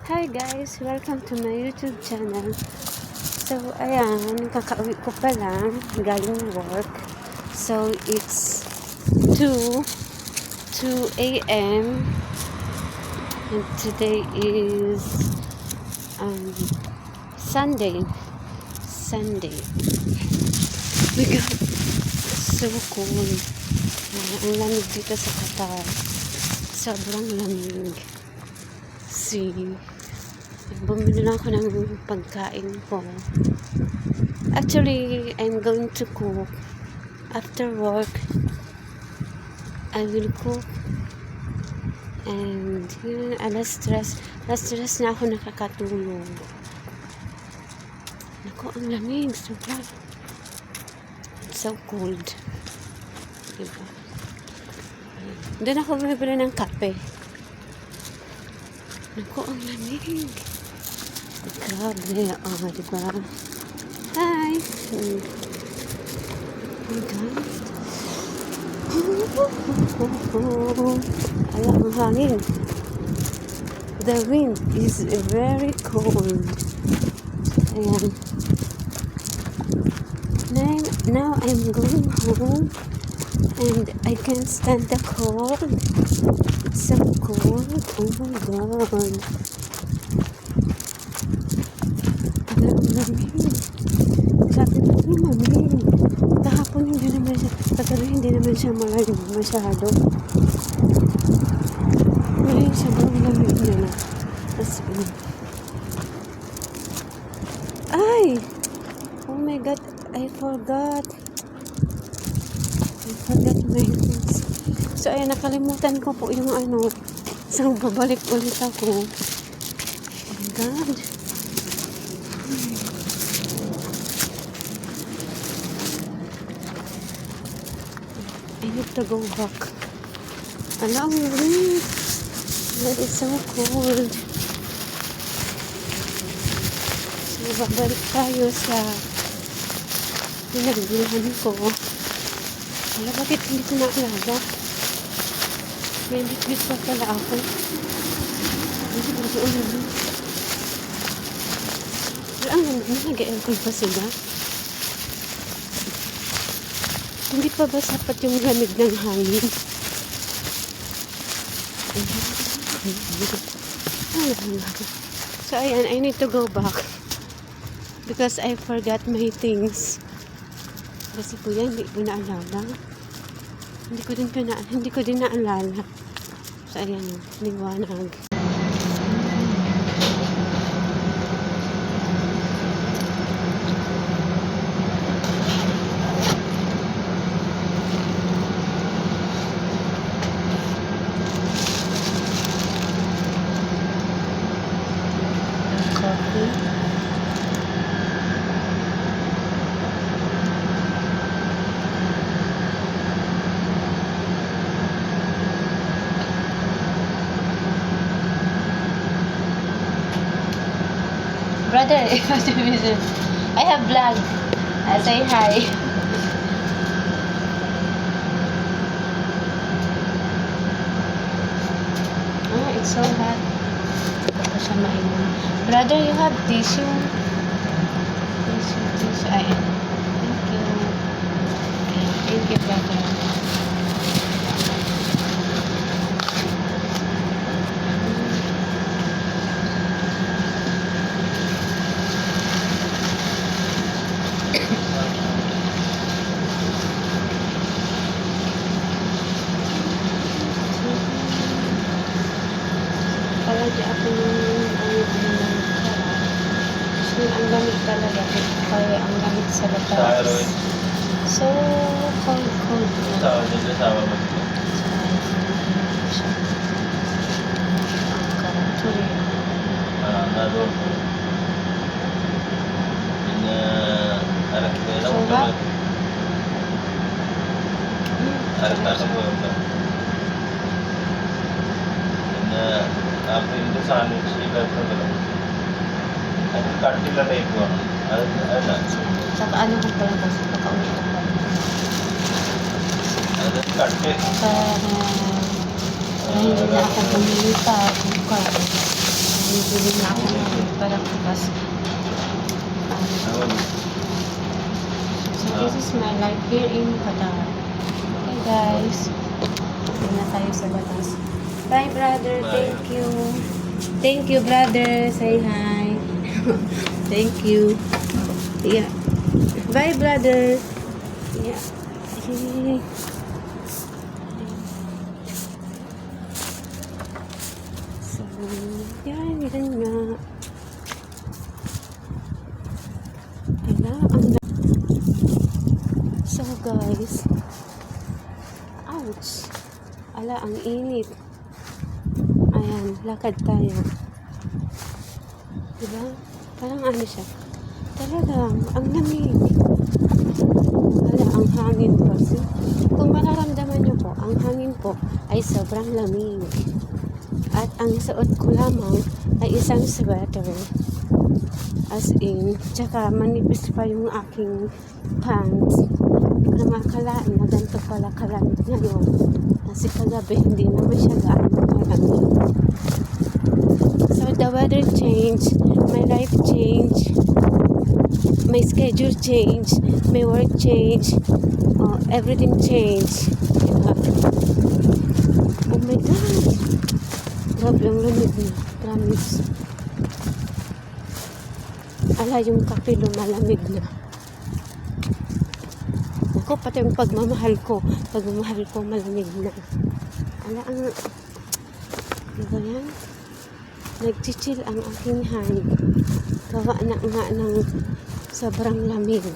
Hi guys! Welcome to my YouTube channel. So, ayan, kakauwi ko pa lang galing work. So, it's 2 a.m. and today is Sunday. We got so cold. Ang lamig dito sa Qatar. Sobrang lamig. See, bumili na ako ng pagkain ko. Actually, I'm going to cook. After work, I will cook. And yun, alas stress na ako nakakatulog. Naku, ang lamig. Sobrang. It's so cold. Diba? Doon ako bumibili ng kape. Naku, ang lamig. Grabe. Diba? Hi! Ayan, ang hangin. The wind is very cold. Ayan. Now I'm going home and I can't stand the cold. It's so cold. Oh my God. Ang lamig. Sabi ko, ang lamig. Kahapon hindi naman siya, kagabi hindi naman siya malamig masyado. Ngayon, sobrang lamig niya na. As in. Ay! Oh my God, I forgot my things. So, ayan, nakalimutan ko po yung ano. So, babalik ulit ako. Oh my God. I need to go back. Alam mo rin. That is so cold. So, babalik tayo sa pinagbihan ko. Wala, bakit hindi ko naalala? May bitbit pa pala ako. Hindi ko ito ulit. Pero ang ganda, nag-aircon pa sila. Hindi pa ba sapat yung lamig ng hangin? So, ayan, I need to go back. Because I forgot my things. Kasi po yan, hindi ko naalala. Hindi ko din naalala. So, ayan yun, liwanag. Coffee. Brother, I have vlog. Say hi. Oh, it's so hot. Baka siya mainom. Brother, you have tissue? Tissue. Ayan. Thank you. Ayan. Thank you, brother. Palagi ako ang lamig talaga. Kaya ang lamig sa labas. So, cold. Sawa dito, sawa mo. Ang karanturi. Nado. Anak ko lang. Soba? Anak ko lang. Apa itu sandwich juga tuh ada kartila na ito ada saka ano ko pala kasi kakauwi ko pa ada kartil para hindi na ako bumili pa bukas Bili na ako ng para bukas. So this is my life here in Qatar. Okay guys. Hindi na tayo sa batas. Bye brother. Bye. Thank you. Thank you brother. Say hi. Thank you. Yeah. Bye brother. Yeah. Yay. So, yan nga. So guys, ouch, ala ang init. Ayan, lakad tayo. Diba? Parang ano siya, talagang ang lamig. Ala ang hangin po. Kung mararamdaman nyo po, ang hangin po ay sobrang lamig. At ang suot ko lamang ay isang sweater. As in, tsaka manipis pa yung aking pants. Hindi ko na makalaan na ganito pala kalamig ngayon. Kasi kagabi hindi naman siya gaano kalamig. So the weather changed, my life changed, my schedule changed, my work changed, everything changed. Diba? Oh my God! Grabe ang lamig niya. Promise. Ala, yung kape lumalamig na. Ako, pati yung pagmamahal ko malamig na. Ala, ang diba yan? Nagchichill ang aking hand. Gawa na nga ng sobrang lamig.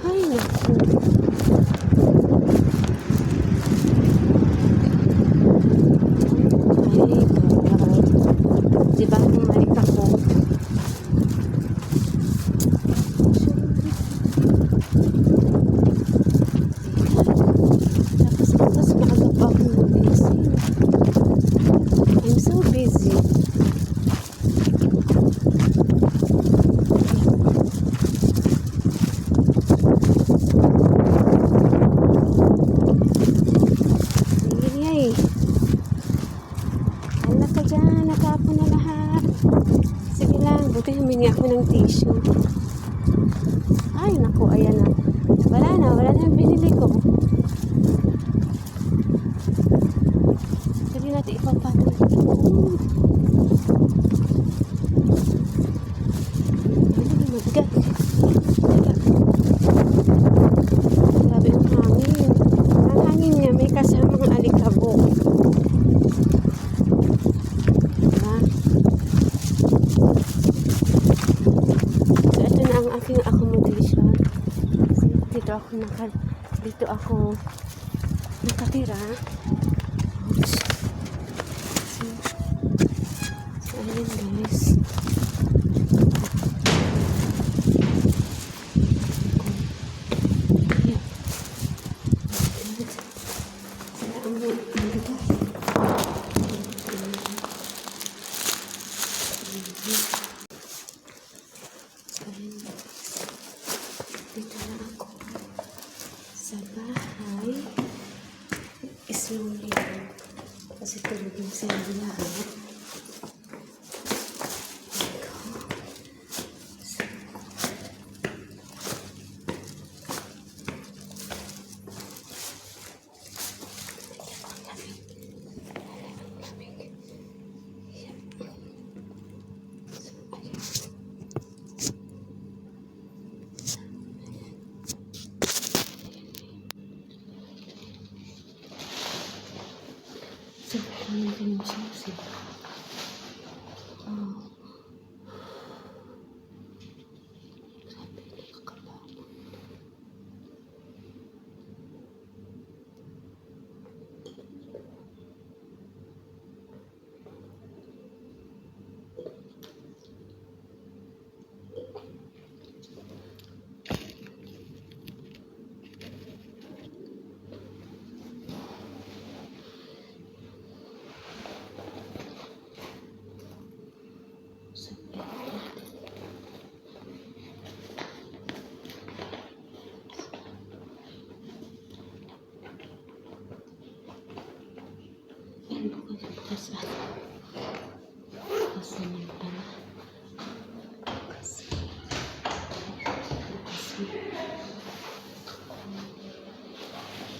Ay, naku. Diba bumalik ako? Tapos maaga pa ako magising. I'm so busy. Yay! Ala ka dyan, nakapo na lahat. Sige lang, buti humingi ako ng tissue. Ay, naku, ayan na. Wala na yung binili ko. Dali natin ipapatol. Ay, mabigat. Grabe ang hangin. Ang hangin niya may kasamang alikabok. Ang aking accommodation. Dito ako nakatira. So ayun guys. Yeah. Sila ang bigat. Dito na ako sa bahay. Slowly lang. Kasi tulog yung sila. So, ano din yung susi? Oh. Grabe, nakakapagod. Kasi, kasi yung ano. Kasi,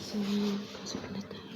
so, pasok na tayo.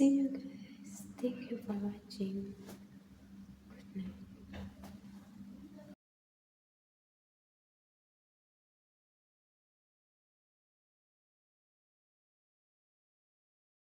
See you guys. Thank you for watching. Good night.